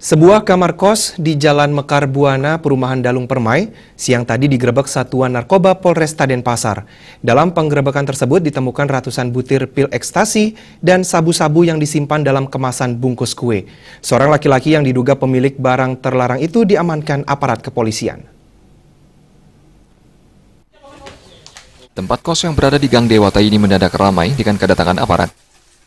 Sebuah kamar kos di Jalan Mekar Buana, Perumahan Dalung Permai, siang tadi digerebek Satuan Narkoba Polresta Denpasar. Dalam penggerebekan tersebut ditemukan ratusan butir pil ekstasi dan sabu-sabu yang disimpan dalam kemasan bungkus kue. Seorang laki-laki yang diduga pemilik barang terlarang itu diamankan aparat kepolisian. Tempat kos yang berada di Gang Dewata ini mendadak ramai dengan kedatangan aparat.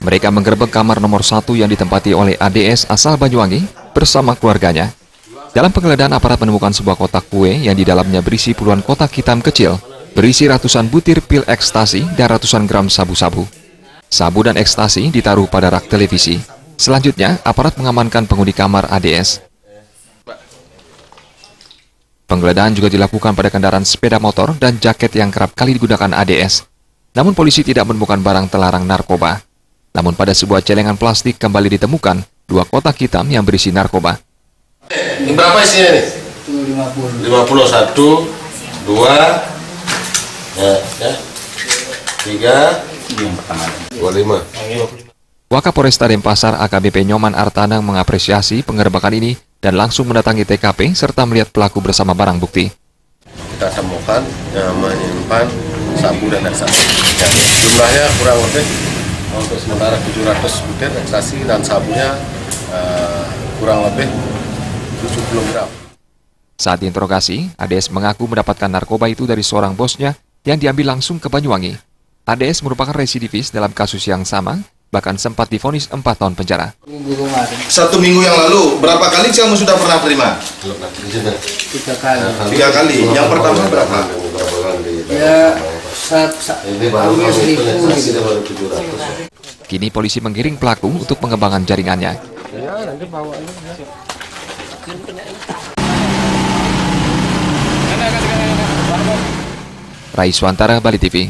Mereka menggerebek kamar nomor 1 yang ditempati oleh ADS asal Banyuwangi bersama keluarganya. Dalam penggeledahan, aparat menemukan sebuah kotak kue yang di dalamnya berisi puluhan kotak hitam kecil, berisi ratusan butir pil ekstasi dan ratusan gram sabu-sabu. Sabu dan ekstasi ditaruh pada rak televisi. Selanjutnya, aparat mengamankan penghuni kamar ADS. Penggeledahan juga dilakukan pada kendaraan sepeda motor dan jaket yang kerap kali digunakan ADS. Namun polisi tidak menemukan barang terlarang narkoba. Namun pada sebuah celengan plastik kembali ditemukan 2 kotak hitam yang berisi narkoba. Ini berapa isinya nih? 50. 51, 2, ya, 3, yang pertama. 25. Wakapolresta Denpasar AKBP Nyoman Artanang mengapresiasi penggerebekan ini dan langsung mendatangi TKP serta melihat pelaku bersama barang bukti. Kita temukan yang menyimpan sabu dan ekstasi. Ya, jumlahnya kurang lebih untuk sementara 700 butir ekstasi dan sabunya kurang lebih 70 gram. Saat diinterogasi, ADS mengaku mendapatkan narkoba itu dari seorang bosnya yang diambil langsung ke Banyuwangi. ADS merupakan residivis dalam kasus yang sama, bahkan sempat divonis 4 tahun penjara. 1 minggu yang lalu, berapa kali kamu sudah pernah terima? 3 kali. 3 kali. Yang pertama berapa? Ya, ini baru 700. Kini polisi menggiring pelaku untuk pengembangan jaringannya. Rai Swantara, Bali TV.